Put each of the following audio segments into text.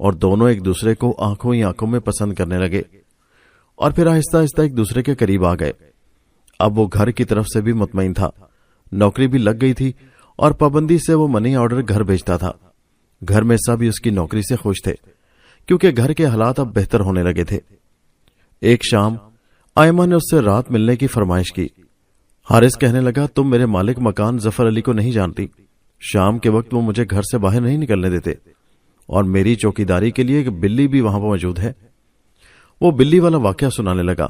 اور دونوں ایک دوسرے کو آنکھوں ہی آنکھوں میں پسند کرنے لگے اور پھر آہستہ آہستہ ایک دوسرے کے قریب آ گئے۔ اب وہ گھر کی طرف سے بھی مطمئن تھا، نوکری بھی لگ گئی تھی اور پابندی سے وہ منی آرڈر گھر بھیجتا تھا۔ گھر میں سب اس کی نوکری سے خوش تھے کیونکہ گھر کے حالات اب بہتر ہونے لگے تھے۔ ایک شام آئمہ نے اس سے رات ملنے کی فرمائش کی۔ حارث کہنے لگا، تم میرے مالک مکان ظفر علی کو نہیں جانتی، شام کے وقت وہ مجھے گھر سے باہر نہیں نکلنے دیتے اور میری چوکیداری کے لیے ایک بلی بھی وہاں پر موجود ہے۔ وہ بلی والا واقعہ سنانے لگا،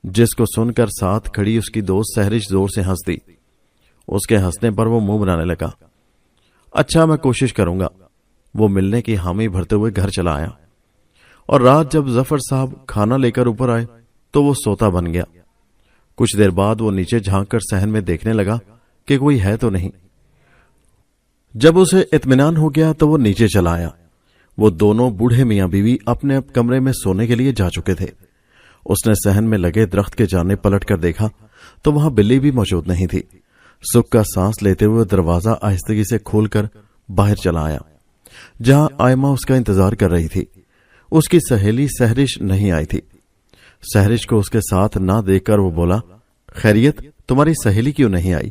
جس کو سن کر ساتھ کھڑی اس کی دوست سہرش زور سے ہنس دی۔ اس کے ہنسنے پر وہ منہ بنانے لگا۔ اچھا، میں کوشش کروں گا۔ وہ ملنے کی حامی بھرتے ہوئے گھر چلا آیا اور رات جب ظفر صاحب کھانا لے کر اوپر آئے تو وہ سوتا بن گیا۔ کچھ دیر بعد وہ نیچے جھانک کر صحن میں دیکھنے لگا کہ کوئی ہے تو نہیں۔ جب اسے اطمینان ہو گیا تو وہ نیچے چلا آیا۔ وہ دونوں بوڑھے میاں بیوی اپنے کمرے میں سونے کے لیے جا چکے تھے۔ اس نے صحن میں لگے درخت کے جانے پلٹ کر دیکھا تو وہاں بلی بھی موجود نہیں تھی۔ سکھ کا سانس لیتے ہوئے دروازہ آہستگی سے کھول کر باہر چلا آیا، جہاں آئمہ اس کا انتظار کر رہی تھی۔ اس کی سہیلی سہرش نہیں آئی تھی۔ سہرش کو اس کے ساتھ نہ دیکھ کر وہ بولا، خیریت، تمہاری سہیلی کیوں نہیں آئی؟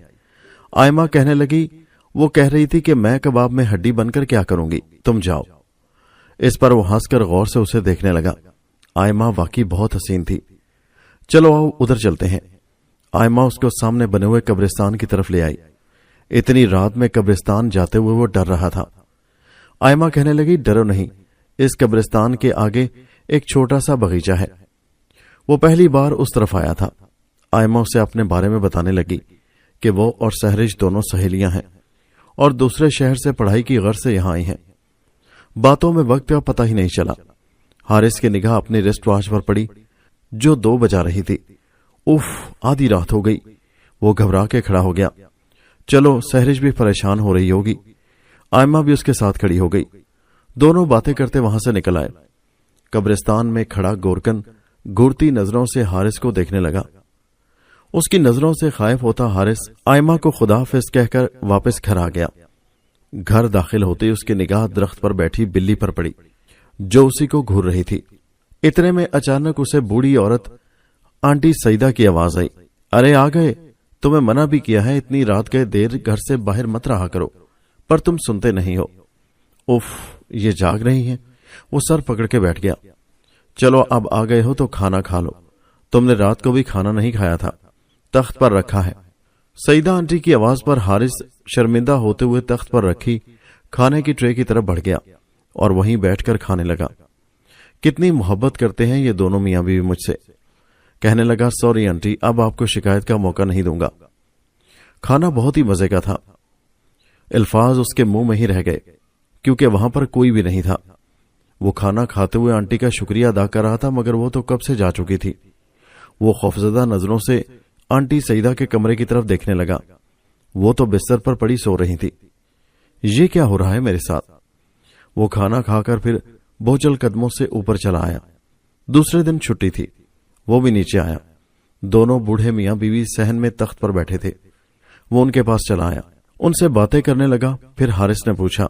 آئمہ کہنے لگی، وہ کہہ رہی تھی کہ میں کباب میں ہڈی بن کر کیا کروں گی، تم جاؤ۔ اس پر وہ ہنس کر غور سے اسے دیکھنے لگا۔ آئمہ واقعی بہت حسین تھی۔ چلو آؤ ادھر چلتے ہیں۔ آئمہ اس کو سامنے بنے ہوئے قبرستان کی طرف لے آئی۔ اتنی رات میں قبرستان جاتے ہوئے وہ ڈر رہا تھا۔ آئمہ کہنے لگی، ڈرو نہیں، اس قبرستان کے آگے ایک چھوٹا سا باغیچہ ہے۔ وہ پہلی بار اس طرف آیا تھا۔ آئمہ اسے اپنے بارے میں بتانے لگی کہ وہ اور سہرش دونوں سہیلیاں ہیں اور دوسرے شہر سے پڑھائی کی غرض سے یہاں آئی ہیں۔ باتوں میں وقت کا پتہ ہی نہیں چلا۔ حارث کی نگاہ اپنی ریسٹ واچ پر پڑی جو 2 بجا رہی تھی۔ اف، آدھی رات ہو گئی۔ وہ گھبرا کے کھڑا ہو گیا۔ چلو، سہرش بھی پریشان ہو رہی ہوگی۔ آئمہ بھی اس کے ساتھ کھڑی ہو گئی۔ دونوں باتیں کرتے وہاں سے نکل آئے۔ قبرستان میں کھڑا گورکن گھورتی نظروں سے حارث کو دیکھنے لگا۔ اس کی نظروں سے خائف ہوتا حارث آئمہ کو خدا حافظ کہہ کر واپس گھر آ گیا۔ گھر داخل ہوتے اس کی نگاہ درخت پر بیٹھی بلی پر پڑی جو اسی کو گھور رہی تھی۔ اتنے میں اچانک اسے بوڑھی عورت آنٹی سعیدہ کی آواز آئی، ارے آ گئے، تمہیں منع بھی کیا ہے اتنی رات کے دیر گھر سے باہر مت رہا کرو، پر تم سنتے نہیں ہو۔ اف، یہ جاگ رہی ہیں۔ وہ سر پکڑ کے بیٹھ گیا۔ چلو اب آ گئے ہو تو کھانا کھا لو، تم نے رات کو بھی کھانا نہیں کھایا تھا، تخت پر رکھا ہے۔ سعیدہ آنٹی کی آواز پر حارث شرمندہ ہوتے ہوئے تخت پر رکھی کھانے کی ٹرے کی طرف بڑھ گیا اور وہیں بیٹھ کر کھانے لگا۔ کتنی محبت کرتے ہیں یہ دونوں میاں بیوی مجھ سے۔ کہنے لگا، سوری آنٹی، اب آپ کو شکایت کا موقع نہیں دوں گا۔ کھانا بہت ہی مزے کا تھا۔ الفاظ اس کے منہ میں ہی رہ گئے کیونکہ وہاں پر کوئی بھی نہیں تھا۔ وہ کھانا کھاتے ہوئے آنٹی کا شکریہ ادا کر رہا تھا مگر وہ تو کب سے جا چکی تھی۔ وہ خوفزدہ نظروں سے آنٹی سعیدہ کے کمرے کی طرف دیکھنے لگا۔ وہ تو بستر پر پڑی سو رہی تھی۔ یہ کیا ہو رہا ہے میرے ساتھ؟ وہ کھانا کھا کر پھر بوچھل قدموں سے اوپر چلا آیا۔ دوسرے دن چھٹی تھی، وہ بھی نیچے آیا۔ دونوں بوڑھے میاں بیوی صحن میں تخت پر بیٹھے تھے۔ وہ ان کے پاس چلا آیا، ان سے باتیں کرنے لگا۔ پھر حارث نے پوچھا،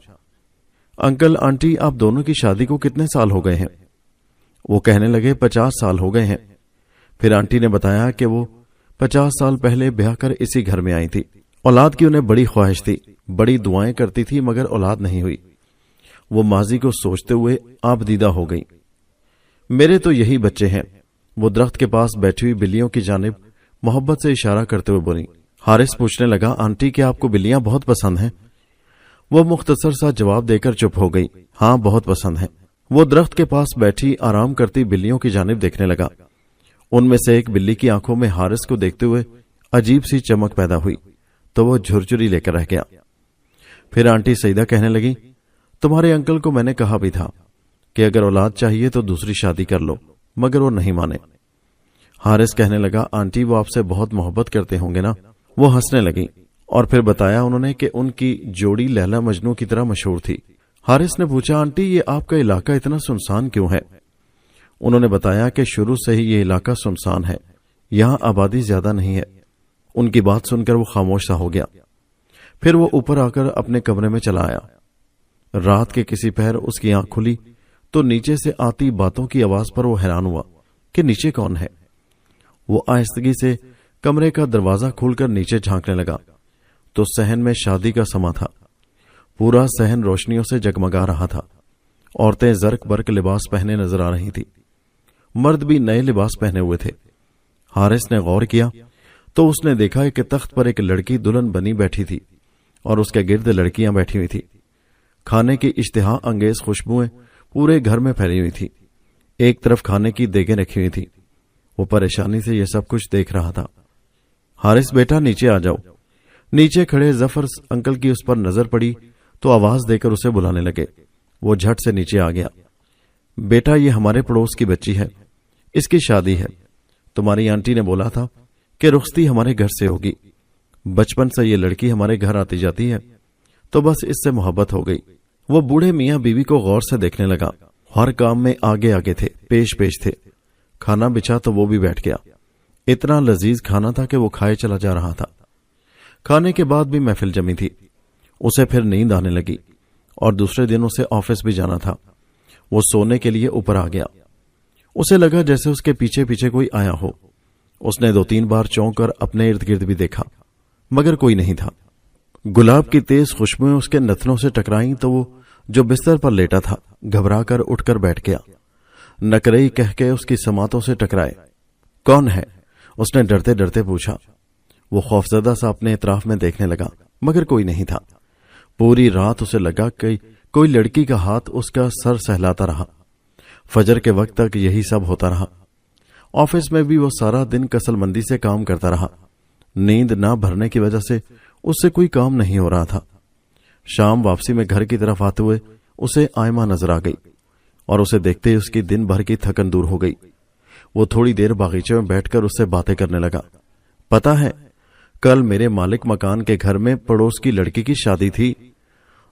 انکل آنٹی، آپ دونوں کی شادی کو کتنے سال ہو گئے ہیں؟ وہ کہنے لگے، 50 سال ہو گئے ہیں۔ پھر آنٹی نے بتایا کہ وہ 50 سال پہلے بیاہ کر اسی گھر میں آئی تھی۔ اولاد کی انہیں بڑی خواہش تھی، بڑی دعائیں کرتی تھی مگر اولاد نہیں ہوئی۔ وہ ماضی کو سوچتے ہوئے آپ دیدہ ہو گئی۔ میرے تو یہی بچے ہیں۔ وہ درخت کے پاس بیٹھی ہوئی بلیوں کی جانب محبت سے اشارہ کرتے ہوئے بولی۔ حارث پوچھنے لگا، آنٹی کیا آپ کو بلیاں بہت پسند ہیں؟ وہ مختصر سا جواب دے کر چپ ہو گئی، ہاں بہت پسند ہیں۔ وہ درخت کے پاس بیٹھی آرام کرتی بلیوں کی جانب دیکھنے لگا۔ ان میں سے ایک بلی کی آنکھوں میں حارث کو دیکھتے ہوئے عجیب سی چمک پیدا ہوئی تو وہ جھرجھری لے کر رہ گیا۔ پھر آنٹی سعیدہ کہنے لگی، تمہارے انکل کو میں نے کہا بھی تھا کہ اگر اولاد چاہیے تو دوسری شادی کر لو، مگر وہ نہیں مانے۔ حارث کہنے لگا، آنٹی وہ آپ سے بہت محبت کرتے ہوں گے نا؟ وہ ہنسنے لگی اور پھر بتایا انہوں نے کہ ان کی جوڑی لیلا مجنو کی طرح مشہور تھی۔ حارث نے پوچھا، آنٹی یہ آپ کا علاقہ اتنا سنسان کیوں ہے؟ انہوں نے بتایا کہ شروع سے ہی یہ علاقہ سنسان ہے، یہاں آبادی زیادہ نہیں ہے۔ ان کی بات سن کر وہ خاموش سا ہو گیا۔ پھر وہ اوپر آ کر اپنے کمرے میں چلا آیا۔ رات کے کسی پہر اس کی آنکھ کھلی تو نیچے سے آتی باتوں کی آواز پر وہ حیران ہوا کہ نیچے کون ہے۔ وہ آہستگی سے کمرے کا دروازہ کھول کر نیچے جھانکنے لگا تو صحن میں شادی کا سما تھا۔ پورا صحن روشنیوں سے جگمگا رہا تھا۔ عورتیں زرق برق لباس پہنے نظر آ رہی تھی، مرد بھی نئے لباس پہنے ہوئے تھے۔ حارث نے غور کیا تو اس نے دیکھا کہ تخت پر ایک لڑکی دلہن بنی بیٹھی تھی اور اس کے گرد لڑکیاں بیٹھی ہوئی تھی۔ کھانے کی اشتہا انگیز خوشبوئیں پورے گھر میں پھیلی ہوئی تھی۔ ایک طرف کھانے کی دیگیں رکھی ہوئی تھی۔ وہ پریشانی سے یہ سب کچھ دیکھ رہا تھا۔ حارث بیٹا نیچے آ جاؤ۔ نیچے کھڑے ظفر انکل کی اس پر نظر پڑی تو آواز دے کر اسے بلانے لگے۔ وہ جھٹ سے نیچے آ گیا۔ بیٹا یہ ہمارے پڑوس کی بچی ہے، اس کی شادی ہے۔ تمہاری آنٹی نے بولا تھا کہ رخصتی ہمارے گھر سے ہوگی۔ بچپن سے یہ لڑکی ہمارے گھر آتی جاتی ہے تو بس اس سے محبت ہو گئی۔ وہ بوڑھے میاں بیوی کو غور سے دیکھنے لگا۔ ہر کام میں آگے آگے تھے، پیش پیش تھے۔ کھانا بچھا تو وہ بھی بیٹھ گیا۔ اتنا لذیذ کھانا تھا کہ وہ کھائے چلا جا رہا تھا۔ کھانے کے بعد بھی محفل جمی تھی۔ اسے پھر نیند آنے لگی اور دوسرے دن اسے آفس بھی جانا تھا۔ وہ سونے کے لیے اوپر آ گیا۔ اسے لگا جیسے اس کے پیچھے پیچھے کوئی آیا ہو۔ اس نے 2-3 بار چونک کر اپنے ارد گرد بھی دیکھا مگر کوئی نہیں تھا۔ گلاب کی تیز خوشبوئیں اس کے نتنوں سے ٹکرائیں تو وہ جو بستر پر لیٹا تھا گھبرا کر اٹھ کر بیٹھ گیا۔ نکرئی کہہ کے اس کی سماعتوں سے ٹکرائے۔ کون ہے؟ اس نے ڈرتے ڈرتے پوچھا۔ وہ خوفزدہ سا اپنے اطراف میں دیکھنے لگا مگر کوئی نہیں تھا۔ پوری رات اسے لگا کہ کوئی لڑکی کا ہاتھ اس کا سر سہلاتا رہا۔ فجر کے وقت تک یہی سب ہوتا رہا۔ آفس میں بھی وہ سارا دن کسل مندی سے کام کرتا رہا۔ نیند نہ بھرنے کی وجہ سے اس سے کوئی کام نہیں ہو رہا تھا۔ شام واپسی میں گھر کی طرف آتے ہوئے اسے آئمہ نظر آ گئی اور اسے دیکھتے ہی اس کی دن بھر کی تھکن دور ہو گئی۔ وہ تھوڑی دیر باغیچے میں بیٹھ کر اس سے باتیں کرنے لگا۔ پتا ہے کل میرے مالک مکان کے گھر میں پڑوس کی لڑکی کی شادی تھی۔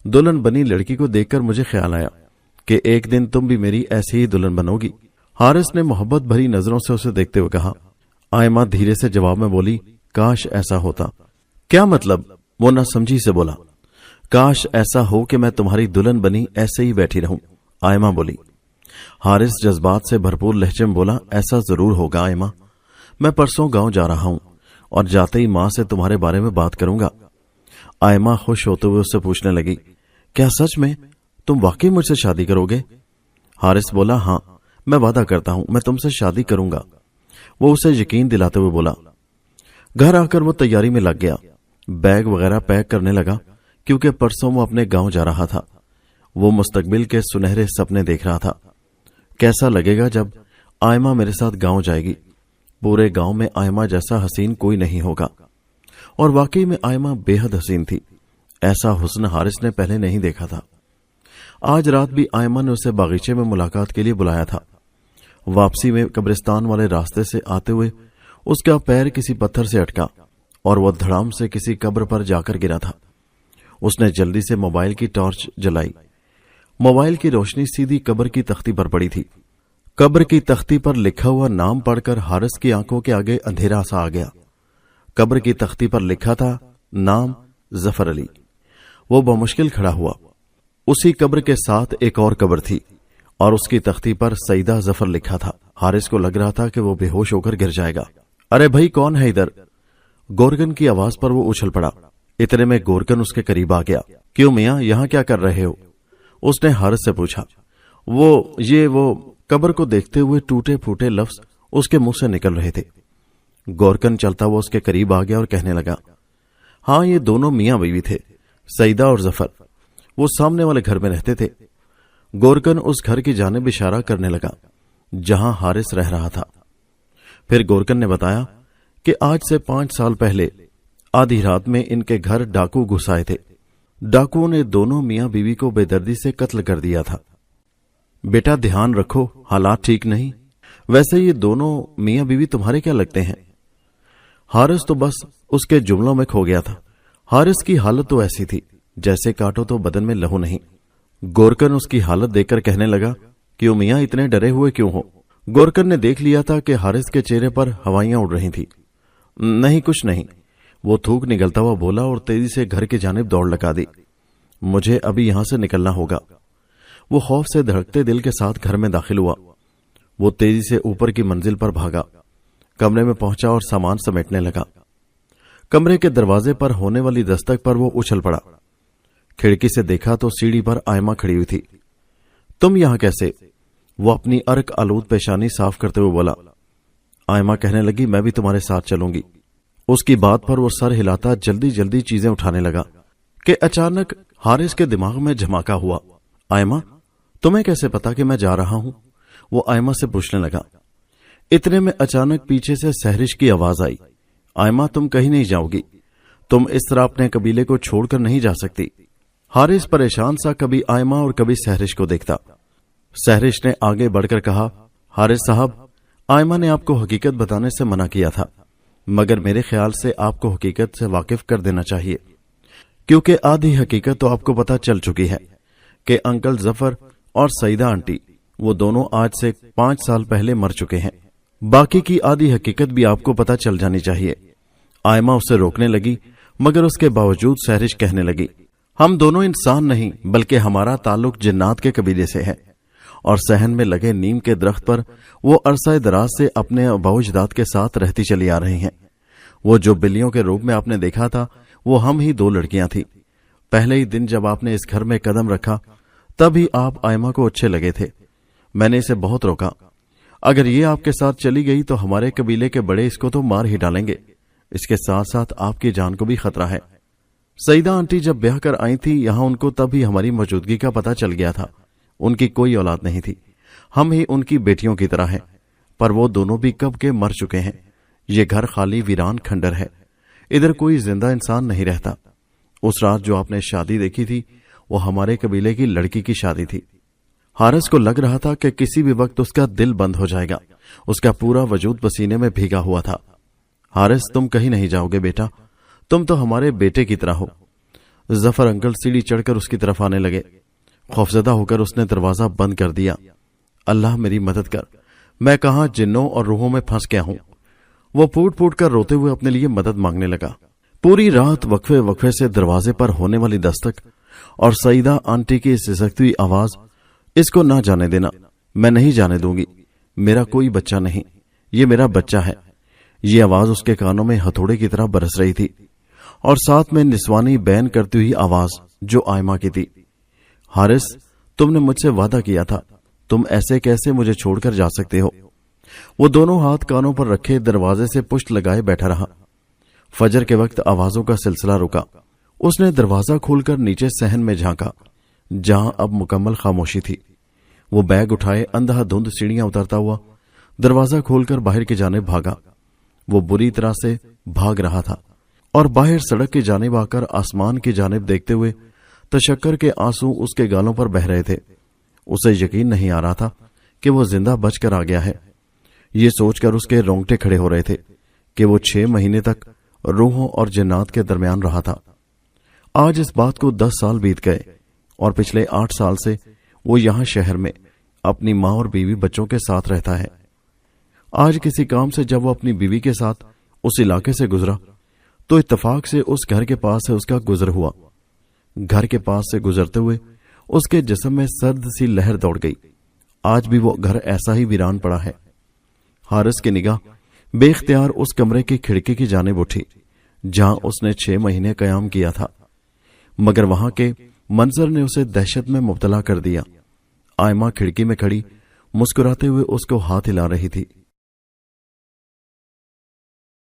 دلہن بنی لڑکی کو دیکھ کر مجھے خیال آیا کہ ایک دن تم بھی میری ایسی ہی دلہن بنو گی۔ حارث نے محبت بھری نظروں سے اسے دیکھتے ہوئے کہا۔ آئمہ دھیرے سے جواب میں بولی، کاش ایسا ہوتا۔ کیا مطلب؟ وہ نہ سمجھی سے بولا۔ کاش ایسا ہو کہ میں تمہاری دلہن بنی ایسے ہی بیٹھی رہوں، آئمہ بولی۔ حارث جذبات سے بھرپور لہجے میں بولا، ایسا ضرور ہوگا آئمہ، میں پرسوں گاؤں جا رہا ہوں اور جاتے ہی ماں سے تمہارے بارے میں بات کروں گا۔ آئمہ خوش ہوتے ہوئے اس سے پوچھنے لگی، کیا سچ میں تم واقعی مجھ سے شادی کرو گے؟ حارث بولا، ہاں میں وعدہ کرتا ہوں میں تم سے شادی کروں گا۔ وہ اسے یقین دلاتے ہوئے بولا۔ گھر آ کر وہ تیاری میں لگ گیا، بیگ وغیرہ پیک کرنے لگا کیونکہ پرسوں وہ اپنے گاؤں جا رہا تھا۔ وہ مستقبل کے سنہرے سپنے دیکھ رہا تھا۔ کیسا لگے گا جب آئمہ میرے ساتھ گاؤں جائے گی؟ پورے گاؤں میں آئمہ جیسا حسین کوئی نہیں ہوگا۔ اور واقعی میں آئمہ بے حد حسین تھی۔ ایسا حسن حارث نے پہلے نہیں دیکھا تھا۔ آج رات بھی آئمہ نے اسے باغیچے میں ملاقات کے لیے بلایا تھا۔ واپسی میں قبرستان والے راستے سے آتے ہوئے اس کا پیر کسی پتھر سے اٹکا اور وہ دھڑام سے کسی قبر پر جا کر گرا تھا۔ اس نے جلدی سے موبائل کی ٹارچ جلائی۔ موبائل کی روشنی سیدھی قبر کی تختی پر پڑی تھی۔ قبر کی تختی پر لکھا ہوا نام پڑھ کر حارث کی آنکھوں کے آگے اندھیرا سا آ گیا۔ قبر کی تختی پر لکھا تھا نام ظفر علی۔ وہ بمشکل کھڑا ہوا۔ اسی قبر کے ساتھ ایک اور قبر تھی اور اس کی تختی پر سیدہ ظفر لکھا تھا۔ حارث کو لگ رہا تھا کہ وہ بے ہوش ہو کر گر جائے گا۔ ارے بھائی کون ہے ادھر؟ گورکن کی آواز پر وہ اچھل پڑا۔ اتنے میں گورکن اس کے قریب آ گیا۔ کیوں میاں یہاں کیا کر رہے ہو؟ اس نے حارث سے پوچھا۔ وہ قبر کو دیکھتے ہوئے ٹوٹے پھوٹے لفظ اس کے منہ سے نکل رہے تھے۔ گورکن چلتا ہوا اس کے قریب آ گیا اور کہنے لگا، ہاں یہ دونوں میاں بیوی تھے، سیدہ اور ظفر۔ وہ سامنے والے گھر میں رہتے تھے۔ گورکن اس گھر کی جانب اشارہ کرنے لگا جہاں حارث رہ رہا تھا۔ پھر گورکن نے بتایا کہ آج سے 5 سال پہلے آدھی رات میں ان کے گھر ڈاکو گھس آئے تھے۔ ڈاکوؤں نے دونوں میاں بیوی کو بے دردی سے قتل کر دیا تھا۔ بیٹا دھیان رکھو، حالات ٹھیک نہیں۔ ویسے یہ دونوں میاں بیوی تمہارے کیا لگتے ہیں؟ حارث تو بس اس کے جملوں میں کھو گیا تھا۔ حارث کی حالت تو ایسی تھی جیسے کاٹو تو بدن میں لہو نہیں۔ گورکن اس کی حالت دیکھ کر کہنے لگا، کیوں میاں اتنے ڈرے ہوئے کیوں ہو؟ گورکن نے دیکھ لیا تھا کہ حارث کے چہرے پر ہوائیاں اڑ رہی تھی۔ نہیں کچھ نہیں، وہ تھوک نگلتا ہوا بولا اور تیزی سے گھر کی جانب دوڑ لگا دی۔ مجھے ابھی یہاں سے نکلنا ہوگا۔ وہ خوف سے دھڑکتے دل کے ساتھ گھر میں داخل ہوا۔ وہ تیزی سے اوپر کی منزل پر بھاگا، کمرے میں پہنچا اور سامان سمیٹنے لگا۔ کمرے کے دروازے پر ہونے والی دستک پر وہ اچھل پڑا۔ کھڑکی سے دیکھا تو سیڑھی پر آئمہ کھڑی ہوئی تھی۔ تم یہاں کیسے؟ وہ اپنی ارک آلود پیشانی صاف کرتے ہوئے بولا۔ آئمہ کہنے لگی، میں بھی تمہارے ساتھ چلوں گی۔ اس کی بات پر وہ سر ہلاتا جلدی جلدی چیزیں اٹھانے لگا کہ اچانک حارث کے دماغ میں جھماکا ہوا۔ آئمہ، تمہیں کیسے پتا کہ میں جا رہا ہوں؟ وہ آئمہ سے پوچھنے لگا۔ اتنے میں اچانک پیچھے سے سحرش کی آواز آئی، آئمہ تم کہیں نہیں جاؤ گی، تم اس طرح اپنے قبیلے کو چھوڑ کر نہیں جا سکتی۔ حارث پریشان سا کبھی آئمہ اور کبھی سحرش کو دیکھتا۔ سحرش نے آگے بڑھ کر کہا، حارث صاحب، آئمہ نے آپ کو حقیقت بتانے سے منع کیا تھا، مگر میرے خیال سے آپ کو حقیقت سے واقف کر دینا چاہیے، کیونکہ آدھی حقیقت تو آپ کو پتہ چل چکی ہے کہ انکل ظفر اور سعیدہ آنٹی وہ دونوں آج سے 5 سال پہلے مر چکے ہیں۔ باقی کی آدھی حقیقت بھی آپ کو پتہ چل جانی چاہیے۔ آئمہ اسے روکنے لگی، مگر اس کے باوجود سحرش کہنے لگی، ہم دونوں انسان نہیں بلکہ ہمارا تعلق جنات کے قبیلے سے ہے، اور صحن میں لگے نیم کے درخت پر وہ عرصہ دراز سے اپنے آباء و اجداد کے ساتھ رہتی چلی آ رہی ہیں۔ وہ جو بلیوں کے روپ میں آپ نے دیکھا تھا وہ ہم ہی 2 لڑکیاں تھیں۔ پہلے ہی دن جب آپ نے اس گھر میں قدم رکھا تب ہی آپ آئمہ کو اچھے لگے تھے۔ میں نے اسے بہت روکا، اگر یہ آپ کے ساتھ چلی گئی تو ہمارے قبیلے کے بڑے اس کو تو مار ہی ڈالیں گے، اس کے ساتھ ساتھ آپ کی جان کو بھی خطرہ ہے۔ سعیدہ آنٹی جب بیاہ کر آئی تھی یہاں ان کو تب ہی ہماری موجودگی کا پتہ چل گیا تھا۔ ان کی کوئی اولاد نہیں تھی، ہم ہی ان کی بیٹیوں کی طرح ہیں، پر وہ دونوں بھی کب کے مر چکے ہیں۔ یہ گھر خالی ویران کھنڈر ہے، ادھر کوئی زندہ انسان نہیں رہتا۔ اس رات جو آپ نے شادی دیکھی تھی وہ ہمارے قبیلے کی لڑکی کی شادی تھی۔ حارث کو لگ رہا تھا کہ کسی بھی وقت اس کا دل بند ہو جائے گا، اس کا پورا وجود پسینے میں بھیگا ہوا تھا۔ حارث تم کہیں نہیں جاؤ گے بیٹا، تم تو ہمارے بیٹے کی طرح ہو۔ ظفر انکل سیڑھی چڑھ کر اس کی طرف آنے لگے۔ خوفزدہ ہو کر اس نے دروازہ بند کر دیا۔ اللہ میری مدد کر، میں کہاں جنوں اور روحوں میں پھنس گیا ہوں۔ وہ پھوٹ پھوٹ کر روتے ہوئے اپنے لیے مدد مانگنے لگا۔ پوری رات وقفے وقفے سے دروازے پر ہونے والی دستک اور سعیدہ آنٹی کی سسکتی ہوئی آواز، اس کو نہ جانے دینا، میں نہیں جانے دوں گی، میرا کوئی بچہ نہیں، یہ میرا بچہ ہے۔ یہ آواز اس کے کانوں میں ہتھوڑے کی طرح برس رہی تھی، اور ساتھ میں نسوانی بین کرتی ہوئی آواز جو آئمہ کی تھی، حارث تم نے مجھ سے وعدہ کیا تھا، تم ایسے کیسے مجھے چھوڑ کر جا سکتے ہو؟ وہ دونوں ہاتھ کانوں پر رکھے دروازے سے پشت لگائے بیٹھا رہا۔ فجر کے وقت آوازوں کا سلسلہ رکا۔ اس نے دروازہ کھول کر نیچے صحن میں جھانکا جہاں اب مکمل خاموشی تھی۔ وہ بیگ اٹھائے اندھا دھند سیڑھیاں اترتا ہوا دروازہ کھول کر باہر کی جانب بھاگا۔ وہ بری طرح سے بھاگ رہا تھا اور باہر سڑک کی جانب آ کر آسمان کی جانب دیکھتے ہوئے تشکر کے آنسو اس کے گالوں پر بہ رہے تھے۔ اسے یقین نہیں آ رہا تھا کہ وہ زندہ بچ کر آ گیا ہے۔ یہ سوچ کر اس کے رونگٹے کھڑے ہو رہے تھے کہ وہ 6 مہینے تک روحوں اور جنات کے درمیان رہا تھا۔ آج اس بات کو 10 سال بیت گئے اور پچھلے 8 سال سے وہ یہاں شہر میں اپنی ماں اور بیوی بچوں کے ساتھ رہتا ہے۔ آج کسی کام سے جب وہ اپنی بیوی کے ساتھ اس علاقے سے گزرا تو اتفاق سے اس گھر کے پاس سے اس کا گزر ہوا۔ گھر کے پاس سے گزرتے ہوئے اس کے جسم میں سرد سی لہر دوڑ گئی۔ آج بھی وہ گھر ایسا ہی ویران پڑا ہے۔ حارث کی نگاہ بے اختیار اس کمرے کی کھڑکی کی جانب اٹھی جہاں اس نے 6 مہینے قیام کیا تھا، مگر وہاں کے منظر نے اسے دہشت میں مبتلا کر دیا۔ آئمہ کھڑکی میں کھڑی مسکراتے ہوئے اس کو ہاتھ ہلا رہی تھی۔